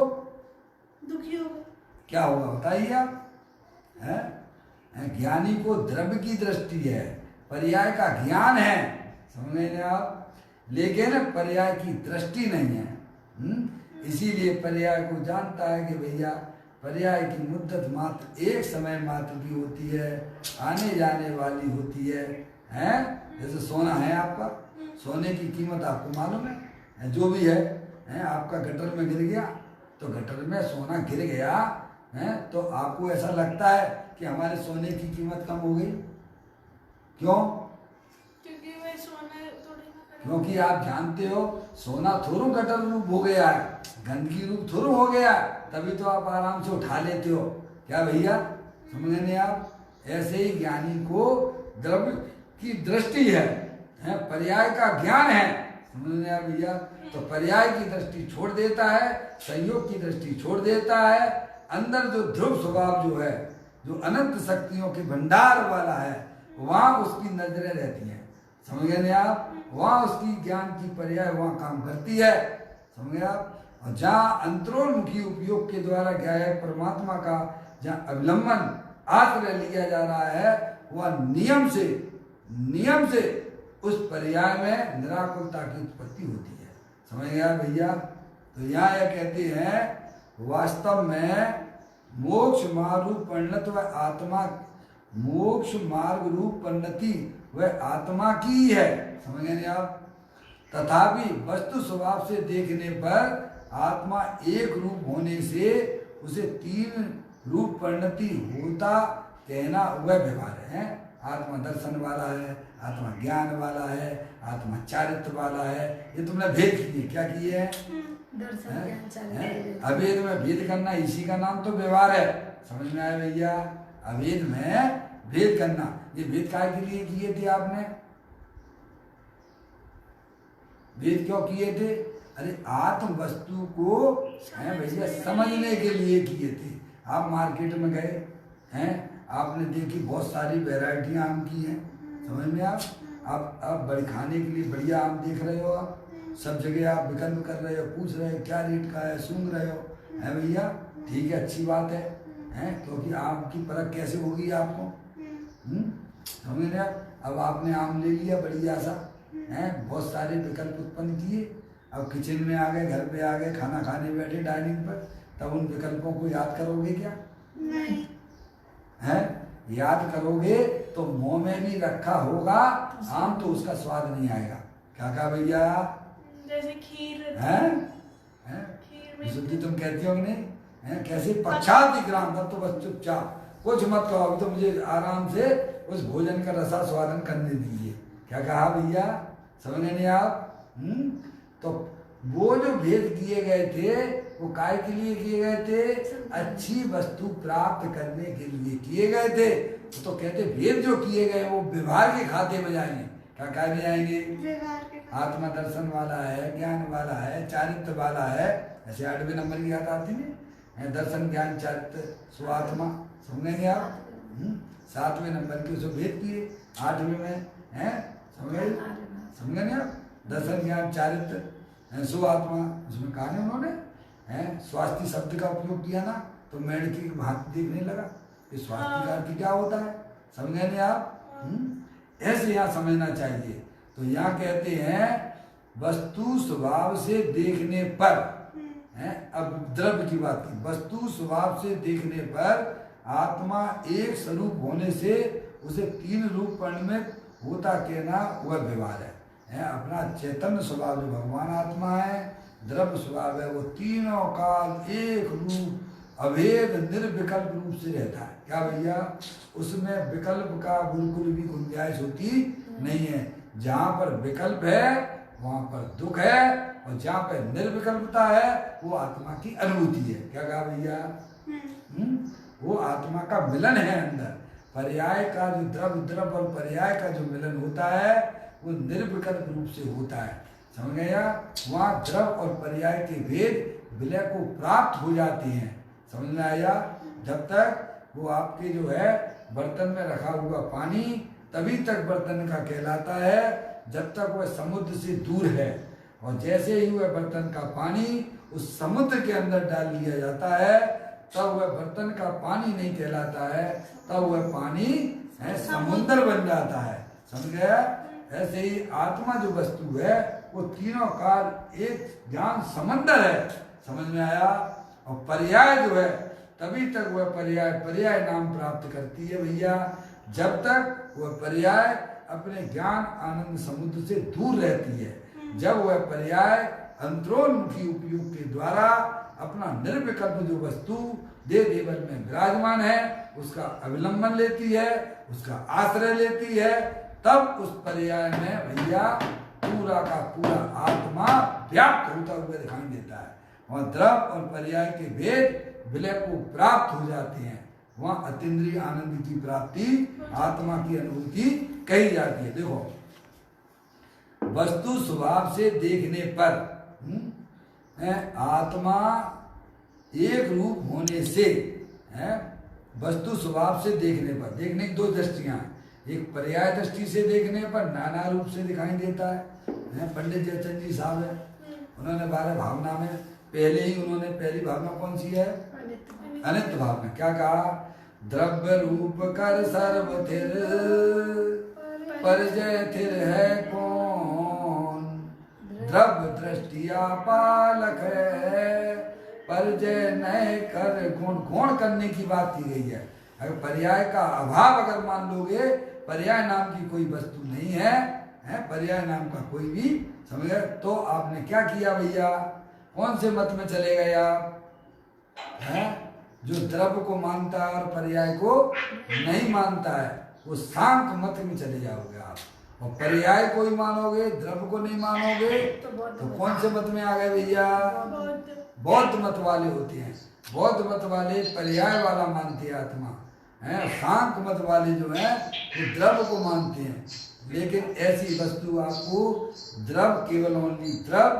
दुखी होगा। क्या होगा बताइए आप? है ज्ञानी को द्रव्य की दृष्टि है, पर्याय का ज्ञान है, समझ नहीं आप? लेकिन पर्याय की दृष्टि नहीं है। इसीलिए पर्याय को जानता है कि भैया पर्याय की मुद्दत मात्र एक समय मात्र की होती है, आने जाने वाली होती है। जैसे सोना है आपका, सोने की कीमत आपको मालूम है, जो भी है आपका गटर में गिर गया तो गटर में सोना गिर गया है तो आपको ऐसा लगता है कि हमारे सोने की कीमत कम हो गई। क्यों? क्योंकि वह सोना क्योंकि आप जानते हो सोना थोड़ू गटर रूप हो गया है, गंदगी रूप थोड़ू हो गया, तभी तो आप आराम से उठा लेते हो। क्या भैया समझे नहीं आप? ऐसे ही ज्ञानी को द्रव्य की दृष्टि है, पर्याय का ज्ञान है, समझने आप भैया? तो पर्याय की दृष्टि छोड़ देता है, संयोग की दृष्टि छोड़ देता है, अंदर जो ध्रुव स्वभाव जो है, जो अनंत शक्तियों के भंडार वाला है, वहां उसकी नजरें रहती हैं, समझ गए आप? वहां उसकी ज्ञान की पर्याय वहां काम करती है, समझ गए आप? और जहाँ अंतरोन्मुखी उपयोग के द्वारा ज्ञायक परमात्मा का जहाँ अवलंबन आश्रय लिया जा रहा है, वह नियम से उस पर्याय में निराकुलता की उत्पत्ति होती है, समझ गया भैया? तो यहाँ यह कहते हैं वास्तव में मोक्ष मार्ग रूप परिणत व आत्मा, मोक्ष मार्ग रूप परिणति वह आत्मा की है, समझ गए आप? तथापि वस्तु स्वभाव से देखने पर आत्मा एक रूप होने से उसे तीन रूप परिणति होता कहना वह व्यवहार है। आत्मा दर्शन वाला है, आत्मा ज्ञान वाला है, आत्मा चारित्र वाला है। ये तुमने भेद किए, क्या किए हैं? दर्शन ज्ञान चारित्र। अभेद में भेद करना, इसी का नाम तो व्यवहार है, समझ में आया भैया? अभेद में भेद करना, ये भेद काय के लिए किए थे आपने? भेद क्यों किए थे? अरे आत्म वस्तु को भैया समझने के लिए किए थे। आप मार्केट में गए हैं, आपने देखी बहुत सारी वैरायटियां आम की हैं, समझ में आप बड़े खाने के लिए बढ़िया आम देख रहे हो, आप सब जगह आप विकल्प कर रहे हो, पूछ रहे हो क्या रेट का है, सूंघ रहे हो, है भैया? ठीक है, अच्छी बात है, क्योंकि आम की परख कैसे होगी आपको, समझ रहे? अब आपने आम ले लिया बढ़िया सा, बहुत सारे विकल्प उत्पन्न किए, अब किचन में आ गए, घर पे आ गए, खाना खाने बैठे डाइनिंग पर, तब उन विकल्पों को याद करोगे क्या? नहीं। याद करोगे तो मुंह में भी रखा होगा आम तो उसका स्वाद नहीं आएगा। क्या कहा भैया? जैसे खीर है शुद्धि तुम कहती हो कि नहीं? कैसे पश्चात ग्राम, तब तो बस चुपचाप कुछ मत कहो, अभी तो मुझे आराम से उस भोजन का रसा स्वादन करने दीजिए। क्या कहा भैया? समझे नहीं आप? तो वो जो भेद किए गए थे वो काय के लिए किए गए थे? अच्छी वस्तु प्राप्त करने के लिए किए गए थे। तो कहते भेद जो किए गए वो व्यवहार के खाते में जाएंगे। क्या काय में जाएंगे? आत्मा दर्शन वाला है, ज्ञान वाला है, चारित्र वाला है, ऐसे 8वें नंबर की याद आती है, दर्शन ज्ञान चारित्र स्वात्मा, समझेंगे आप? 7वें नंबर के उसको भेद किए, 8वें में है, समझे नहीं आप? दर्शन ज्ञान चारित्र सुआत्मा, उसमें कहा नहीं उन्होंने स्वास्थ्य शब्द का उपयोग किया ना, तो मेढ की भांति देखने लगा कि स्वास्थ्य का अर्थ क्या होता है, समझे नहीं आप? ऐसे यहाँ समझना चाहिए। तो यहाँ कहते हैं वस्तु स्वभाव से देखने पर, अब द्रव्य की बात की, वस्तु स्वभाव से देखने पर आत्मा एक स्वरूप होने से उसे तीन रूप परिणमित होता कहना वह व्यवहार है। अपना चैतन्य स्वभाव जो भगवान आत्मा है, द्रव्य स्वभाव है, वो तीनों काल एक रूप अभेद निर्विकल्प रूप से रहता है। क्या भैया? उसमें विकल्प का बिल्कुल भी गुंजाइश होती नहीं है। जहाँ पर विकल्प है वहाँ पर दुख है, और जहाँ पर निर्विकल्पता है वो आत्मा की अनुभूति है। क्या कहा भैया? वो आत्मा का मिलन है अंदर। पर्याय का जो द्रव और पर्याय का जो मिलन होता है वो निर्विकल्प रूप से होता है, समझ गया। वहाँ द्रव और पर्याय के भेद विलय को प्राप्त हो जाते हैं, समझ में आया। जब तक वो आपके जो है बर्तन में रखा हुआ पानी तभी तक बर्तन का कहलाता है जब तक वह समुद्र से दूर है, और जैसे ही वह बर्तन का पानी उस समुद्र के अंदर डाल दिया जाता है तब वह बर्तन का पानी नहीं कहलाता है, तब वह पानी है समुद्र बन जाता है, समझ गया। ऐसे ही आत्मा जो वस्तु है वो तीनों काल एक ज्ञान समंदर है, समझ में आया। और पर्याय जो है तभी तक वह पर्याय नाम प्राप्त करती है भैया जब तक वह पर्याय अपने ज्ञान आनंद समुद्र से दूर रहती है। जब वह पर्याय अंतरोन्मुखी उपयोग के द्वारा अपना निर्विकल्प जो वस्तु देह देवल में विराजमान है उसका अवलंबन लेती है, उसका आश्रय लेती है, तब उस पर्याय में भैया पूरा का पूरा आत्मा व्याप्त होता हुआ दिखाई देता है। वहाँ द्रव और पर्याय के भेद विलय को प्राप्त हो जाते हैं, वहाँ अतीन्द्रिय आनंद की प्राप्ति आत्मा की अनुभूति कही जाती है। देखो वस्तु स्वभाव से देखने पर आत्मा एक रूप होने से है, वस्तु स्वभाव से देखने पर, देखने की दो दृष्टियां हैं, एक पर्याय दृष्टि से देखने पर नाना रूप से दिखाई देता है। पंडित जयचंद जी साहब है, उन्होंने 12 भावना में पहले ही उन्होंने पहली भावना कौन सी है, अनित्य भावना, क्या कहा, द्रव्य रूप कर सर्वथिर परिजय थिर है कौन, द्रव्य दृष्टिया पालक है परिजय नए कर गुण। गुण करने की बात की गई है। अगर पर्याय का अभाव अगर मान लोगे, पर्याय नाम की कोई वस्तु नहीं है, पर्याय नाम का कोई भी, समझ गए, तो आपने क्या किया भैया, कौन से मत में चले गए आप, जो द्रव्य को मानता है और पर्याय को नहीं मानता है वो सांख्य मत में चले जाओगे आप। और पर्याय को ही मानोगे, द्रव्य को नहीं मानोगे तो कौन से मत में आ गए भैया, बौद्ध मत वाले होते हैं। बौद्ध मत वाले पर्याय वाला मानते हैं आत्मा है, सांख्य मत वाले जो है वो द्रव्य को मानते हैं। लेकिन ऐसी वस्तु आपको द्रव केवल ओनली द्रव,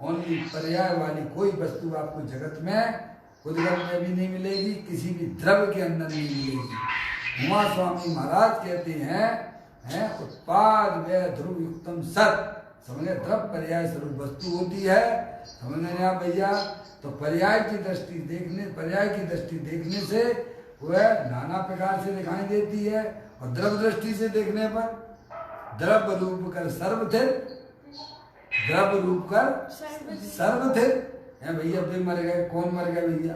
ओनली पर्याय वाली कोई वस्तु आपको जगत में उद्गम में भी नहीं मिलेगी, किसी भी द्रव्य के अंदर नहीं मिलेगी। उमा स्वामी महाराज कहते हैं उत्पाद व ध्रुव युक्तम सत, समझे, द्रव पर्याय स्वरूप वस्तु होती है, समझने आप भैया। तो पर्याय की दृष्टि देखने से वह नाना प्रकार से दिखाई देती है, और द्रव दृष्टि से देखने पर द्रव्य रूप कर सर्वथिर, द्रव्य रूप कर सर्वथिर है भैया। वे मर गए, कौन मर गए भैया,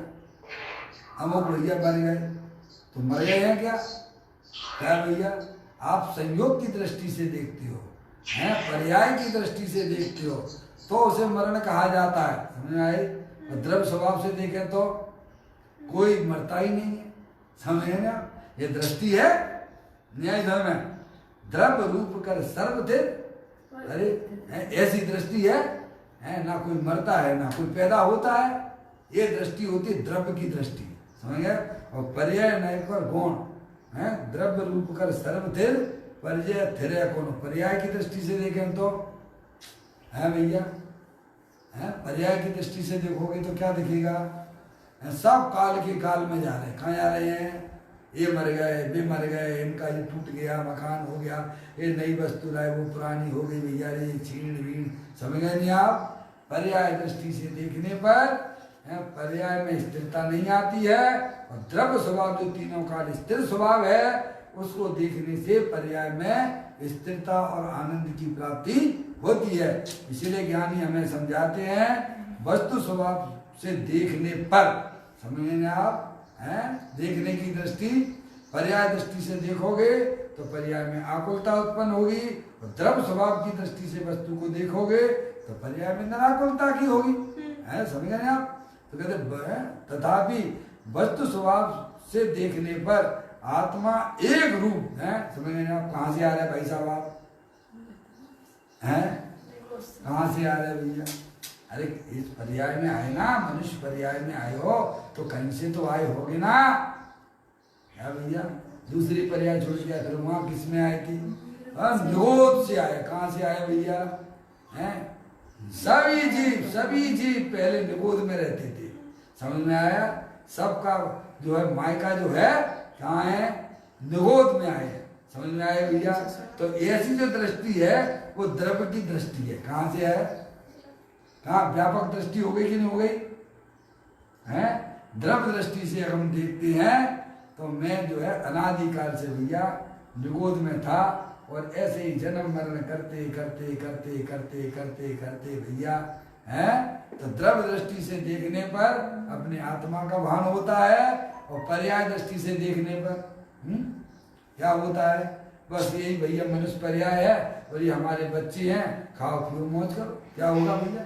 अमुक भैया मर गए, तो मर गए हैं क्या भैया, आप संयोग की दृष्टि से देखते हो, हैं पर्याय की दृष्टि से देखते हो तो उसे मरण कहा जाता है, समझ में आए। और द्रव्य स्वभाव से देखें तो कोई मरता ही नहीं है, समझे ना, ये दृष्टि है न्याय धर्म है। द्रव्य रूप कर सर्वथिर, अरे ऐसी दृष्टि है ना कोई मरता है ना कोई पैदा होता है, ये दृष्टि होती है द्रव्य की दृष्टि, समझ गए। और पर्याय नय पर गुण है, द्रव्य रूप कर सर्वथिर परिजय थिर है कौन, पर्याय की दृष्टि से देखें तो है भैया, है पर्याय की दृष्टि से देखोगे तो क्या दिखेगा, सब काल के काल में जा रहे हैं। कहाँ जा रहे हैं, ये मर गए, वे मर गए, इनका ये टूट गया, मकान हो गया, ये नई वस्तु लाए वो पुरानी हो गई भैया, ये छीण भीड़, समझ गए नहीं आप। पर्याय दृष्टि से देखने पर पर्याय में स्थिरता नहीं आती है, और द्रव्य स्वभाव जो तीनों काल स्थिर स्वभाव है उसको देखने से पर्याय में स्थिरता और आनंद की प्राप्ति होती है। इसीलिए ज्ञानी हमें समझाते हैं वस्तु स्वभाव से देखने पर, समझेंगे आप, हैं देखने की दृष्टि, पर्याय दृष्टि से देखोगे तो पर्याय में आकुलता उत्पन्न होगी, और द्रव्य स्वभाव की दृष्टि से वस्तु को देखोगे तो पर्याय में निराकुलता की होगी, है समझ गए आप। तो कहते तथापि वस्तु स्वभाव से देखने पर आत्मा एक रूप है, समझ गए आप। कहाँ से आ रहे भाई साहब आप, हैं कहाँ से आ रहे भैया, अरे इस पर्याय में आए ना, मनुष्य पर्याय में आए हो तो कहीं से तो आए होगे ना, क्या भैया, दूसरी पर्याय छोड़ के फिर वहां किस में आई थी? निगोद से आए। कहाँ से आए भैया? हैं? सभी जीव पहले निगोद में रहते थे। समझ में आया? सबका जो है मायका जो है कहाँ है? निगोद में आए। समझ में आया भैया? तो ऐसी जो दृष्टि है वो द्रव्य की दृष्टि है। कहाँ से है? कहाँ व्यापक दृष्टि हो गई कि नहीं हो गई? है द्रव्य दृष्टि से हम देखते हैं तो मैं जो है अनादिकाल से भैया निगोद में था और ऐसे ही जन्म मरण करते करते करते करते करते करते भैया है। तो द्रव्य दृष्टि से देखने पर अपने आत्मा का भान होता है और पर्याय दृष्टि से देखने पर क्या होता है? बस यही भैया मनुष्य पर्याय है और ये हमारे बच्चे हैं, खाओ पियो मौज करो। क्या होगा भैया?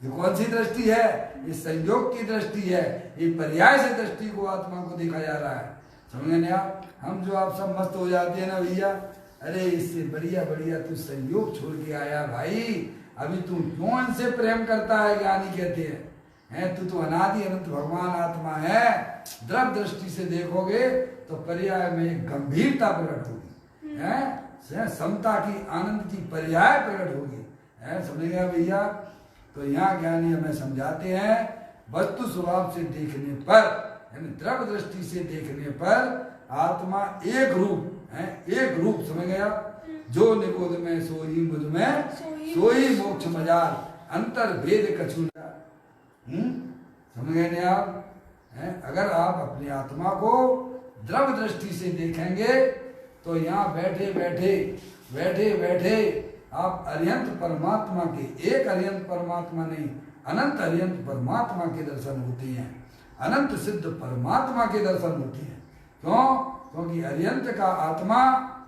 ये कौन सी दृष्टि है? ये संयोग की दृष्टि है। ये पर्याय से दृष्टि को आत्मा को देखा जा रहा है। समझे नहीं आप? हम जो आप सब मस्त हो जाते हैं ना भैया, अरे इससे बढ़िया बढ़िया तू संयोग छोड़ के आया भाई। अभी तू क्यों इनसे प्रेम करता है? ज्ञानी कहते हैं तू तो अनादि अनंत भगवान आत्मा है। द्रव्य दृष्टि से देखोगे तो पर्याय में एक गंभीरता प्रकट होगी, है समता की, आनंद की पर्याय प्रकट होगी। समझेगा भैया? तो यहाँ ज्ञानी हमें समझाते हैं वस्तु स्वभाव से देखने पर, यानी द्रव्य दृष्टि से देखने पर आत्मा एक रूप है, एक रूप। समझ गया? जो निगोद में सोई मुझ में सोई मोक्ष मजाल, अंतर भेद कछु न। समझ गए नहीं आप? अगर आप अपनी आत्मा को द्रव्य दृष्टि से देखेंगे तो यहाँ बैठे बैठे आप अरिहंत परमात्मा के, एक अरिहंत परमात्मा नहीं अनंत अरिहंत परमात्मा के दर्शन होते हैं। अनंत सिद्ध परमात्मा के दर्शन होते हैं। क्यों? क्योंकि अरिहंत का आत्मा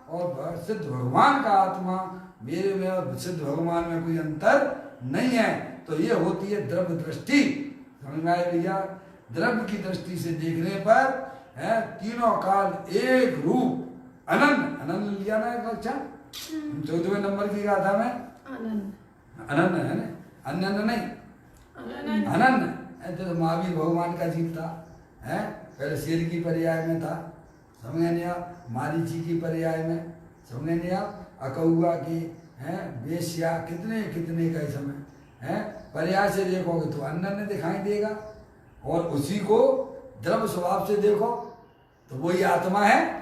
और सिद्ध भगवान का आत्मा, मेरे में और सिद्ध भगवान में कोई अंतर नहीं है। तो ये होती है द्रव्य दृष्टि। समझ में आए भैया? द्रव्य की दृष्टि से देखने पर है तीनों काल एक रूप अनंत। अनंत लिया ना एक अच्छा 14वें नंबर की गाथा में अनंत है ना, अनंत नहीं अनंत। तो महावीर भगवान का जीव था, है पहले शेर की पर्याय में था। समझे नहीं आप? मारीची की पर्याय में। समझे नहीं आप? अकौआ की है, वेश्या, कितने कितने का समय है। पर्याय से देखोगे तो अनन्य दिखाई देगा और उसी को द्रव्य स्वभाव से देखो तो वही आत्मा है।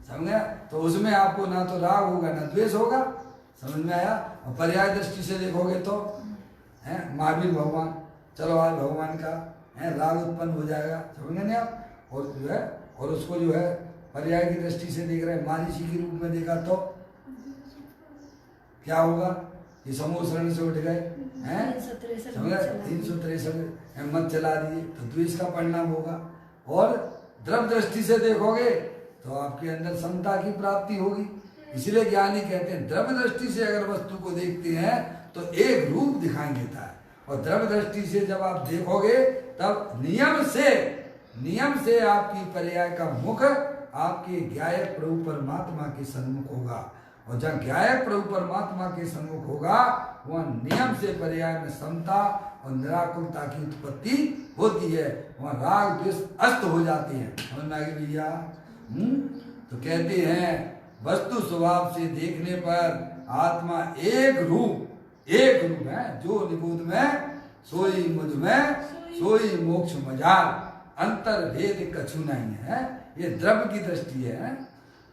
समझे? तो उसमें आपको ना तो राग होगा ना द्वेष होगा। समझ में आया? और पर्याय दृष्टि से देखोगे तो है महावीर भगवान, चलो आज भगवान का है राग उत्पन्न हो जाएगा। समझे नहीं आप? और जो है और उसको जो है पर्याय की दृष्टि से देख रहे हैं, मारीची के रूप में देखा तो क्या होगा? ये समूह शरण से उठ गए हैं, 363 मत चला दिए तो द्वेष का परिणाम होगा। और द्रव्य दृष्टि से देखोगे तो आपके अंदर समता की प्राप्ति होगी। इसलिए ज्ञानी कहते हैं द्रव्य दृष्टि से अगर वस्तु को देखते हैं तो एक रूप दिखाई देता है, और द्रव्य दृष्टि से जब आप देखोगे तब नियम से आपकी पर्याय का मुख आपके ज्ञायक प्रभु परमात्मा के सन्मुख होगा। और जब ज्ञायक प्रभु परमात्मा के सन्मुख होगा वह नियम से पर्याय में समता और निराकुलता की उत्पत्ति होती है। वहाँ राग द्वेष अस्त हो जाते हैं। समझ में आ गई भैया? तो कहते हैं वस्तु स्वभाव से देखने पर आत्मा एक रूप है। जो निबोध में सोई मुझ में सोई मोक्ष मजाल, अंतर भेद कछु नहीं है। ये द्रव्य की दृष्टि है।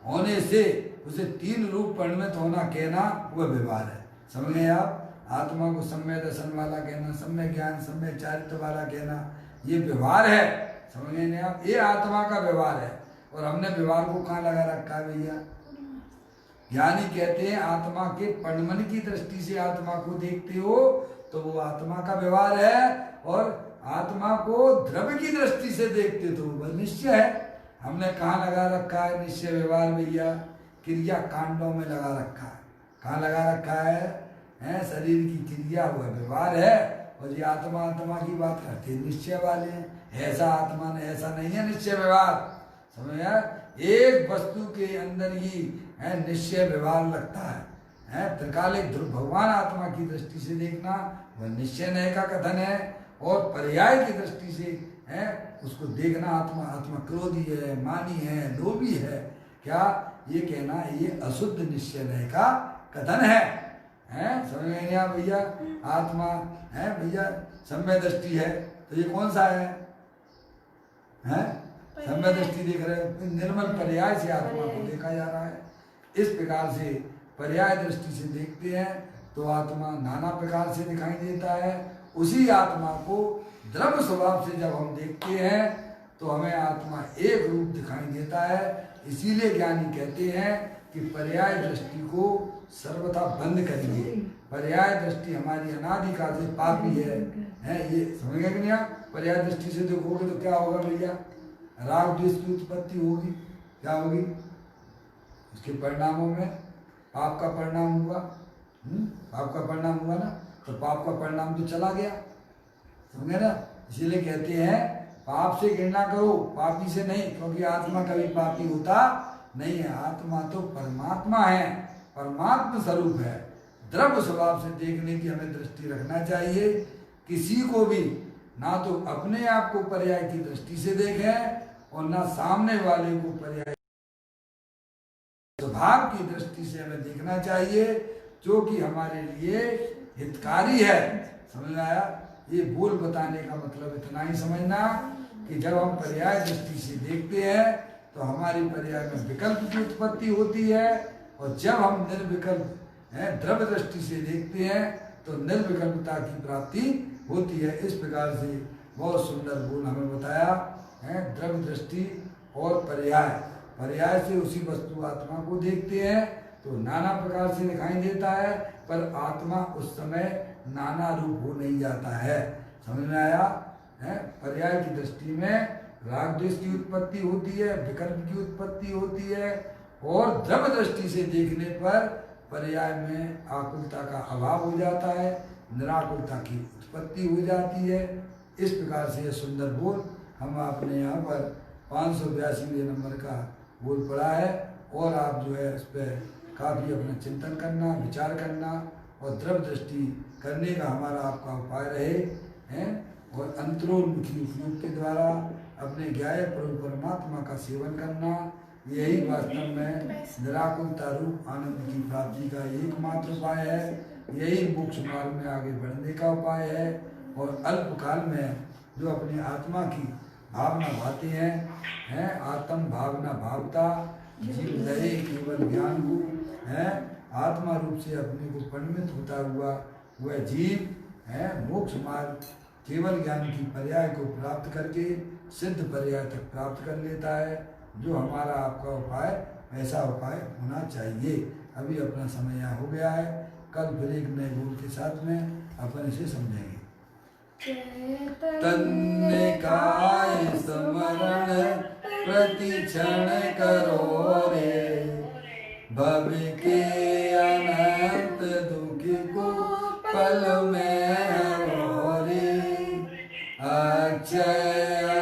होने से उसे तीन रूप परिणमित होना कहना वह व्यवहार है। समझ गए आप? आत्मा को सम्यक दर्शन वाला कहना, सम्यक ज्ञान, सम्यक चारित्र वाला कहना, ये व्यवहार है। समझ गए नहीं आप? ये आत्मा का व्यवहार है। और हमने व्यवहार को कहाँ लगा रखा है भैया? ज्ञानी कहते हैं आत्मा के परिणमन की दृष्टि से आत्मा को देखते हो तो वो आत्मा का व्यवहार है, और आत्मा को द्रव्य की दृष्टि से देखते तो वह निश्चय है। हमने कहाँ लगा रखा है निश्चय व्यवहार भैया? क्रिया कांडों में लगा रखा है। कहाँ लगा रखा है? शरीर की क्रिया हुआ व्यवहार है, और ये आत्मा की बात करते हैं निश्चय वाले हैं। ऐसा आत्मा ने ऐसा नहीं है निश्चय व्यवहार। समझ आया? एक वस्तु के अंदर ही है निश्चय व्यवहार लगता है। त्रिकालिक ध्रुव भगवान आत्मा की दृष्टि से देखना वह निश्चय नय का कथन है, और पर्याय की दृष्टि से है उसको देखना आत्मा आत्मा क्रोधी है, मानी है, लोभी है, क्या ये कहना ये अशुद्ध निश्चय का कथन है। समझ में नहीं आ भैया? आत्मा है भैया सम्य दृष्टि है, तो ये कौन सा है? सम्य दृष्टि देख रहे हैं, निर्मल पर्याय से आत्मा को देखा जा रहा है। इस प्रकार से पर्याय दृष्टि से देखते हैं तो आत्मा नाना प्रकार से दिखाई देता है। उसी आत्मा को द्रव्य स्वभाव से जब हम देखते हैं तो हमें आत्मा एक रूप दिखाई देता है। इसीलिए ज्ञानी कहते हैं कि पर्याय दृष्टि को सर्वथा बंद करेंगे। पर्याय दृष्टि हमारी अनादिकाल से पापी है। ये समझ गए कि नहीं आप? पर्याय दृष्टि से देखोगे तो क्या होगा भैया? राग द्वेष की उत्पत्ति होगी। क्या होगी? उसके परिणामों में पाप का परिणाम हुआ। पाप का परिणाम हुआ ना, तो पाप का परिणाम तो चला गया, समझे ना? इसीलिए कहते हैं पाप से घृणा करो, पापी से नहीं, क्योंकि आत्मा कभी पापी होता नहीं है। आत्मा तो परमात्मा है, परमात्मा स्वरूप है। द्रव्य स्वभाव से देखने की हमें दृष्टि रखना चाहिए। किसी को भी ना तो अपने आप को पर्याय की दृष्टि से देखें और ना सामने वाले को पर्याय स्वभाव की दृष्टि से हमें देखना चाहिए, जो कि हमारे लिए हितकारी है। समझ में आया? ये बोल बताने का मतलब इतना ही समझना कि जब हम पर्याय दृष्टि से देखते हैं तो हमारी पर्याय में विकल्प की उत्पत्ति होती है, और जब हम निर्विकल्प द्रव्य दृष्टि से देखते हैं तो निर्विकल्पता की प्राप्ति होती है। इस प्रकार से बहुत सुंदर बोल हमें बताया है। द्रव्य दृष्टि और पर्याय, पर्याय से उसी वस्तु आत्मा को देखते हैं तो नाना प्रकार से दिखाई देता है, पर आत्मा उस समय नाना रूप हो नहीं जाता है। समझ में आया? पर्याय की दृष्टि में राग द्वेष की उत्पत्ति होती है, विकल्प की उत्पत्ति होती है, और द्रव्य दृष्टि से देखने पर पर्याय में आकुलता का अभाव हो जाता है, निराकुलता की उत्पत्ति हो जाती है। इस प्रकार से यह सुंदर बोल हम आपने यहाँ पर 582वें नंबर का बोल पढ़ा है, और आप जो है इस पर काफ़ी अपना चिंतन करना, विचार करना और द्रव्य दृष्टि करने का हमारा आपका उपाय रहे हैं, और अंतरोन्मुखी उपयोग के द्वारा अपने ज्ञाय प्रभु परमात्मा का सेवन करना, यही वास्तव में निराकुलता रूप आनंद की प्राप्ति का एकमात्र उपाय है। यही मोक्ष मार्ग में आगे बढ़ने का उपाय है। और अल्पकाल में जो अपनी आत्मा की भावना भाते हैं आत्म भावना भावता जीव लहे केवल ज्ञान को है, आत्मा रूप से अपने को परिणित होता हुआ वह जीव है मोक्ष मार्ग केवल ज्ञान की पर्याय को प्राप्त करके सिद्ध पर्याय तक प्राप्त कर लेता है। जो हमारा आपका उपाय ऐसा उपाय होना चाहिए। अभी अपना समय यहाँ हो गया है, कल फिर एक नए बोल के साथ में अपन इसे समझेंगे। तन्ने काय स्मरण प्रतिक्षण करो रे, भव के अनंत दुख को पल में हरो रे। अक्षय